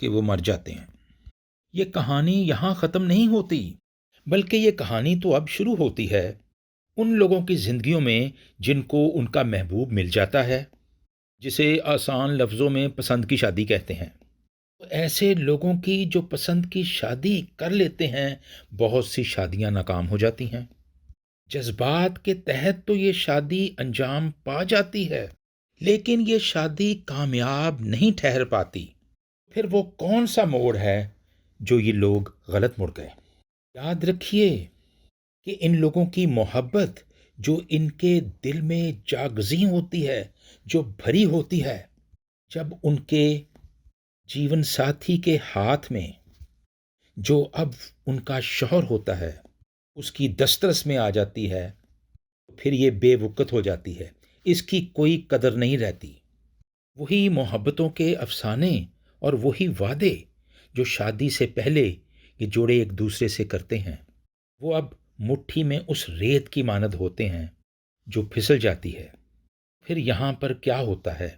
کہ وہ مر جاتے ہیں۔ یہ کہانی یہاں ختم نہیں ہوتی، بلکہ یہ کہانی تو اب شروع ہوتی ہے ان لوگوں کی زندگیوں میں جن کو ان کا محبوب مل جاتا ہے، جسے آسان لفظوں میں پسند کی شادی کہتے ہیں۔ ایسے لوگوں کی جو پسند کی شادی کر لیتے ہیں، بہت سی شادیاں ناکام ہو جاتی ہیں۔ جذبات کے تحت تو یہ شادی انجام پا جاتی ہے، لیکن یہ شادی کامیاب نہیں ٹھہر پاتی۔ پھر وہ کون سا موڑ ہے جو یہ لوگ غلط مڑ گئے؟ یاد رکھیے کہ ان لوگوں کی محبت جو ان کے دل میں جاگزیں ہوتی ہے، جو بھری ہوتی ہے، جب ان کے جیون ساتھی کے ہاتھ میں جو اب ان کا شوہر ہوتا ہے اس کی دسترس میں آ جاتی ہے، پھر یہ بے وقت ہو جاتی ہے، اس کی کوئی قدر نہیں رہتی۔ وہی محبتوں کے افسانے اور وہی وعدے جو شادی سے پہلے یہ جوڑے ایک دوسرے سے کرتے ہیں، وہ اب مٹھی میں اس ریت کی مانند ہوتے ہیں جو پھسل جاتی ہے۔ پھر یہاں پر کیا ہوتا ہے؟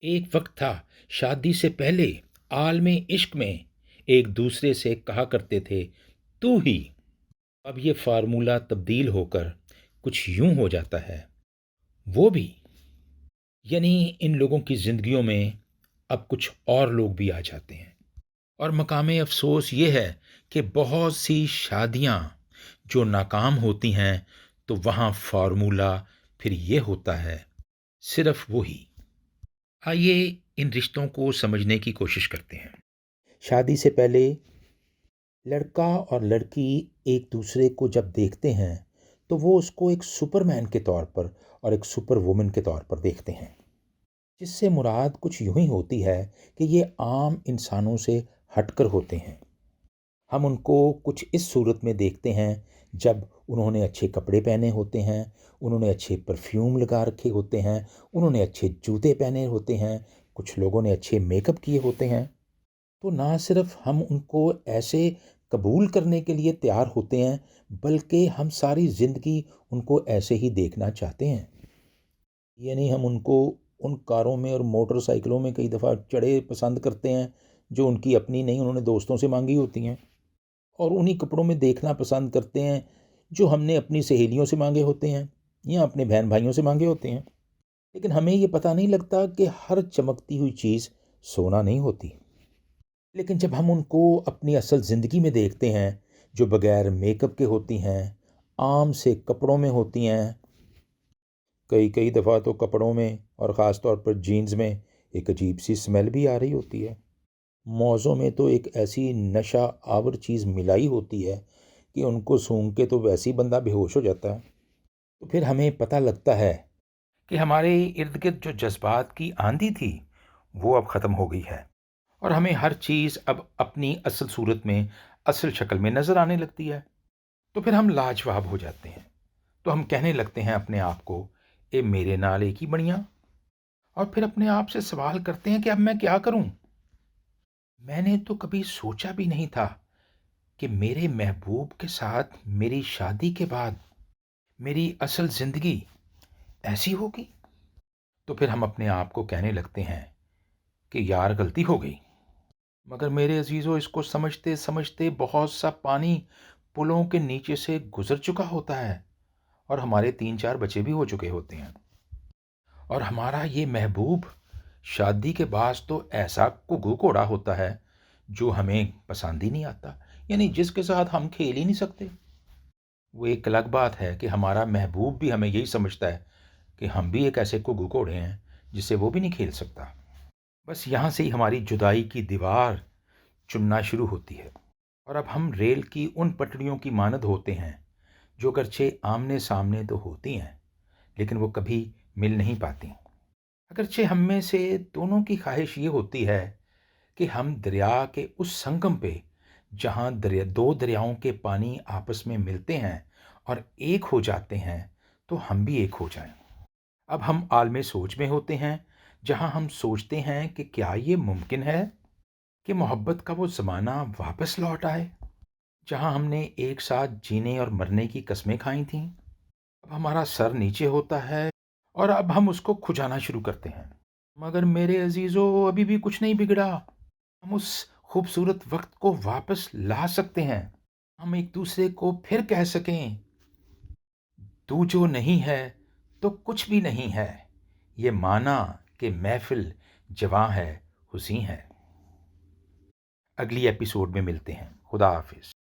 ایک وقت تھا شادی سے پہلے عالم عشق میں ایک دوسرے سے کہا کرتے تھے تو ہی۔ اب یہ فارمولہ تبدیل ہو کر کچھ یوں ہو جاتا ہے وہ بھی، یعنی ان لوگوں کی زندگیوں میں اب کچھ اور لوگ بھی آ جاتے ہیں۔ اور مقام افسوس یہ ہے کہ بہت سی شادیاں جو ناکام ہوتی ہیں تو وہاں فارمولہ پھر یہ ہوتا ہے صرف وہی۔ آئیے ان رشتوں کو سمجھنے کی کوشش کرتے ہیں۔ شادی سے پہلے لڑکا اور لڑکی ایک دوسرے کو جب دیکھتے ہیں تو وہ اس کو ایک سپر مین کے طور پر اور ایک سپر وومن کے طور پر دیکھتے ہیں، جس سے مراد کچھ یوں ہی ہوتی ہے کہ یہ عام انسانوں سے ہٹ کر ہوتے ہیں۔ ہم ان کو کچھ اس صورت میں دیکھتے ہیں جب انہوں نے اچھے کپڑے پہنے ہوتے ہیں، انہوں نے اچھے پرفیوم لگا رکھے ہوتے ہیں، انہوں نے اچھے جوتے پہنے ہوتے ہیں، کچھ لوگوں نے اچھے میک اپ کیے ہوتے ہیں۔ تو نہ صرف ہم ان کو ایسے قبول کرنے کے لیے تیار ہوتے ہیں، بلکہ ہم ساری زندگی ان کو ایسے ہی دیکھنا چاہتے ہیں۔ یعنی ہم ان کو ان کاروں میں اور موٹر سائیکلوں میں کئی دفعہ چڑھے پسند کرتے ہیں جو ان کی اپنی نہیں، انہوں نے دوستوں سے مانگی ہوتی ہیں، اور انہی کپڑوں میں دیکھنا پسند کرتے ہیں جو ہم نے اپنی سہیلیوں سے مانگے ہوتے ہیں یا اپنے بہن بھائیوں سے مانگے ہوتے ہیں۔ لیکن ہمیں یہ پتہ نہیں لگتا کہ ہر چمکتی ہوئی چیز سونا نہیں ہوتی۔ لیکن جب ہم ان کو اپنی اصل زندگی میں دیکھتے ہیں جو بغیر میک اپ کے ہوتی ہیں، عام سے کپڑوں میں ہوتی ہیں، کئی دفعہ تو کپڑوں میں اور خاص طور پر جینز میں ایک عجیب سی سمیل بھی آ رہی ہوتی ہے، موزوں میں تو ایک ایسی نشہ آور چیز ملائی ہوتی ہے کہ ان کو سونگھ کے تو ویسے ہی بندہ بے ہوش ہو جاتا ہے۔ تو پھر ہمیں پتہ لگتا ہے کہ ہمارے ارد گرد جو جذبات کی آندھی تھی وہ اب ختم ہو گئی ہے، اور ہمیں ہر چیز اب اپنی اصل صورت میں، اصل شکل میں نظر آنے لگتی ہے۔ تو پھر ہم لاجواب ہو جاتے ہیں، تو ہم کہنے لگتے ہیں اپنے آپ کو اے میرے نال ایک ہی بڑیاں، اور پھر اپنے آپ سے سوال کرتے ہیں کہ اب میں کیا کروں؟ میں نے تو کبھی سوچا بھی نہیں تھا کہ میرے محبوب کے ساتھ میری شادی کے بعد میری اصل زندگی ایسی ہوگی۔ تو پھر ہم اپنے آپ کو کہنے لگتے ہیں کہ یار غلطی ہو گئی۔ مگر میرے عزیزوں، اس کو سمجھتے سمجھتے بہت سا پانی پلوں کے نیچے سے گزر چکا ہوتا ہے، اور ہمارے 3-4 بچے بھی ہو چکے ہوتے ہیں، اور ہمارا یہ محبوب شادی کے بعد تو ایسا گھگو کوڑا ہوتا ہے جو ہمیں پسند ہی نہیں آتا، یعنی جس کے ساتھ ہم کھیل ہی نہیں سکتے۔ وہ ایک الگ بات ہے کہ ہمارا محبوب بھی ہمیں یہی سمجھتا ہے کہ ہم بھی ایک ایسے گھگو کوڑے ہیں جس سے وہ بھی نہیں کھیل سکتا۔ بس یہاں سے ہی ہماری جدائی کی دیوار چننا شروع ہوتی ہے، اور اب ہم ریل کی ان پٹڑیوں کی مانند ہوتے ہیں جو اگرچہ آمنے سامنے تو ہوتی ہیں لیکن وہ کبھی مل نہیں پاتی۔ اگرچہ ہم میں سے دونوں کی خواہش یہ ہوتی ہے کہ ہم دریا کے اس سنگم پہ جہاں دو دریاؤں کے پانی آپس میں ملتے ہیں اور ایک ہو جاتے ہیں تو ہم بھی ایک ہو جائیں۔ اب ہم عالم سوچ میں ہوتے ہیں جہاں ہم سوچتے ہیں کہ کیا یہ ممکن ہے کہ محبت کا وہ زمانہ واپس لوٹ آئے جہاں ہم نے ایک ساتھ جینے اور مرنے کی قسمیں کھائی تھیں۔ اب ہمارا سر نیچے ہوتا ہے اور اب ہم اس کو کھجانا شروع کرتے ہیں۔ مگر میرے عزیزو، ابھی بھی کچھ نہیں بگڑا، ہم اس خوبصورت وقت کو واپس لا سکتے ہیں. ہم ایک دوسرے کو پھر کہہ سکیں تو جو نہیں ہے تو کچھ بھی نہیں ہے. یہ مانا کہ محفل جواں ہے، حسیں ہے. اگلی ایپیسوڈ میں ملتے ہیں. خدا حافظ.